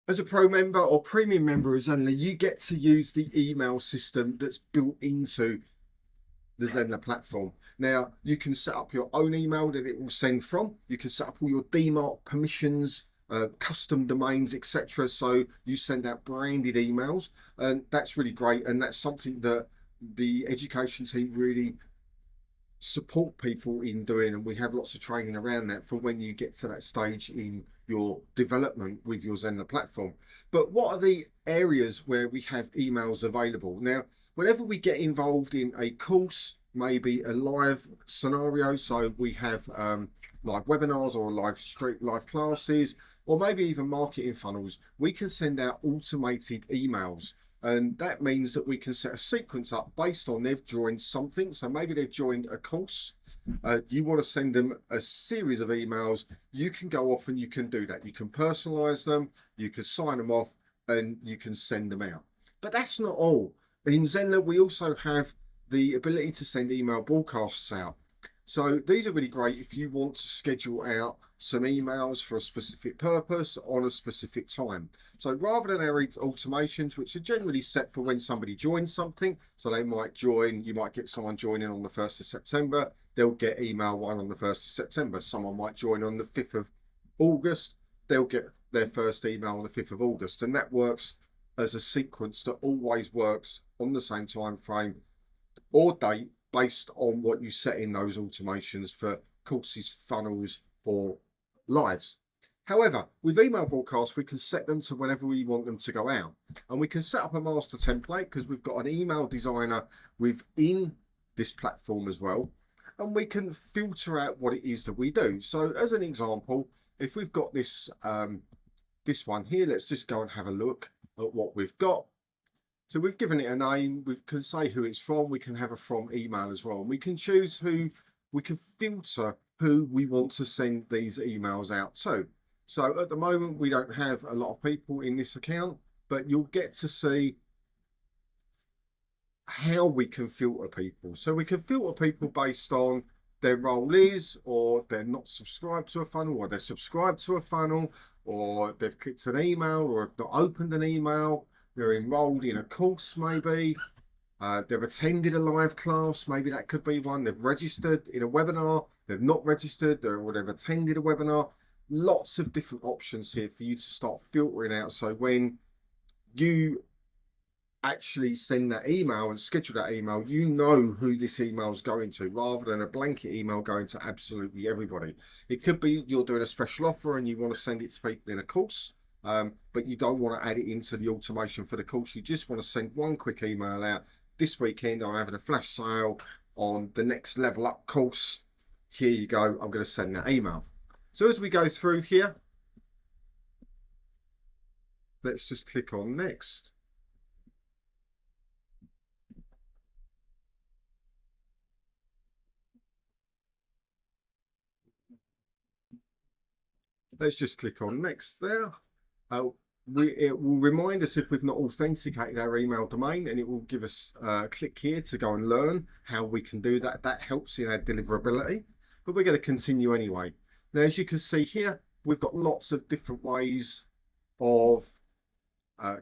As a pro member or premium member of Zenler, you get to use the email system that's built into the Zenler platform. Now, you can set up your own email that it will send from. You can set up all your DMARC permissions, custom domains, etc. So you send out branded emails, and that's really great. And that's something that the education team really support people in doing, and we have lots of training around that for when you get to that stage in your development with your Zenler platform. But what are the areas where we have emails available? Now, whenever we get involved in a course, maybe a live scenario, so we have live webinars or live classes, or maybe even marketing funnels, we can send out automated emails. And that means that we can set a sequence up based on they've joined something. So maybe they've joined a course. You want to send them a series of emails. You can go off and you can do that. You can personalize them, you can sign them off, and you can send them out. But that's not all. In Zenler, we also have the ability to send email broadcasts out. So these are really great if you want to schedule out some emails for a specific purpose on a specific time. So rather than our automations, which are generally set for when somebody joins something, so they might join, you might get someone joining on the 1st of September, they'll get email one on the 1st of September. Someone might join on the 5th of August, they'll get their first email on the 5th of August. And that works as a sequence that always works on the same time frame or date based on what you set in those automations for courses, funnels, or lives. However, with email broadcasts, we can set them to whenever we want them to go out. And we can set up a master template because we've got an email designer within this platform as well. And we can filter out what it is that we do. So as an example, if we've got this, this one here, let's just go and have a look at what we've got. So we've given it a name, we can say who it's from, we can have a from email as well. And we can choose who, we can filter who we want to send these emails out to. So at the moment, we don't have a lot of people in this account, but you'll get to see how we can filter people. So we can filter people based on their role is, or they're not subscribed to a funnel, or they're subscribed to a funnel, or they've clicked an email, or have not opened an email. They're enrolled in a course, maybe. They've attended a live class, maybe that could be one. They've registered in a webinar, they've not registered, or they've attended a webinar. Lots of different options here for you to start filtering out. So when you actually send that email and schedule that email, you know who this email is going to, rather than a blanket email going to absolutely everybody. It could be you're doing a special offer and you want to send it to people in a course. But you don't want to add it into the automation for the course. You just want to send one quick email out. This weekend, I'm having a flash sale on the next level up course. Here you go. I'm going to send that email. So as we go through here, let's just click on next. Let's just click on next there. It will remind us if we've not authenticated our email domain, and it will give us a click here to go and learn how we can do that. That helps in our deliverability, but we're going to continue anyway. Now, as you can see here, we've got lots of different ways of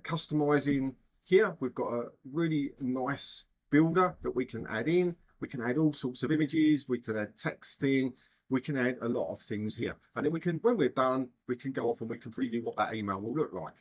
customizing here. We've got a really nice builder that we can add in. We can add all sorts of images, we can add text in, we can add a lot of things here. And then we can, when we're done, we can go off and we can preview what that email will look like.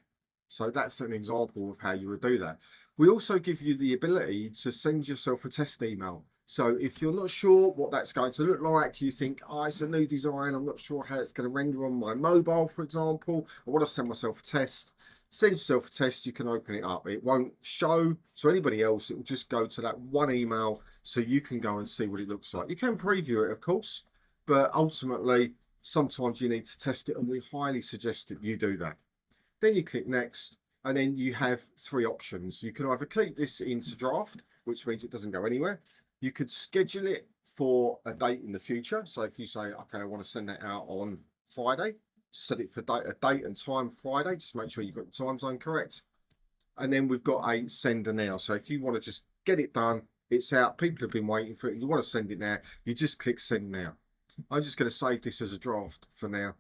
So that's an example of how you would do that. We also give you the ability to send yourself a test email. So if you're not sure what that's going to look like, you think, oh, it's a new design, I'm not sure how it's going to render on my mobile, for example, I want to send myself a test. Send yourself a test, you can open it up. It won't show to anybody else, it will just go to that one email so you can go and see what it looks like. You can preview it, of course, but ultimately, sometimes you need to test it, and we highly suggest that you do that. Then you click next, and then you have three options. You can either click this into draft, which means it doesn't go anywhere. You could schedule it for a date in the future. So if you say, okay, I want to send that out on Friday, set it for a date and time Friday, just make sure you've got the time zone correct. And then we've got a sender now. So if you want to just get it done, it's out, people have been waiting for it, you want to send it now, you just click send now. I'm just going to save this as a draft for now.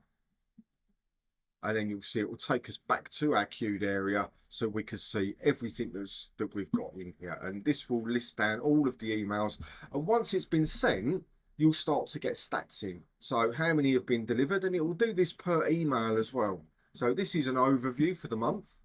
and then you'll see it will take us back to our queued area so we can see everything that we've got in here. And this will list down all of the emails. And once it's been sent, you'll start to get stats in. So how many have been delivered, and it will do this per email as well. So this is an overview for the month.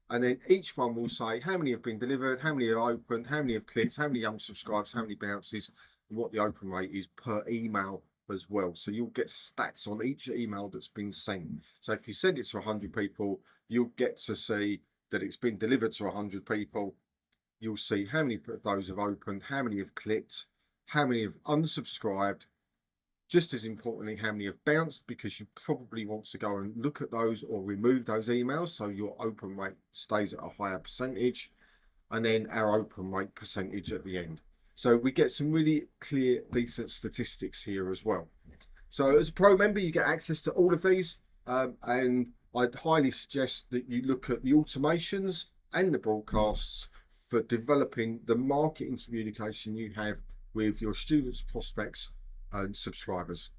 And then each one will say how many have been delivered, how many have opened, how many have clicked, how many unsubscribes, how many bounces, and what the open rate is per email as well. So you'll get stats on each email that's been sent. So if you send it to 100 people, you'll get to see that it's been delivered to 100 people. You'll see how many of those have opened, how many have clicked, how many have unsubscribed. Just as importantly, how many have bounced, because you probably want to go and look at those or remove those emails so your open rate stays at a higher percentage, and then our open rate percentage at the end. So we get some really clear, decent statistics here as well. So as a pro member, you get access to all of these, and I'd highly suggest that you look at the automations and the broadcasts for developing the marketing communication you have with your students, prospects, and subscribers.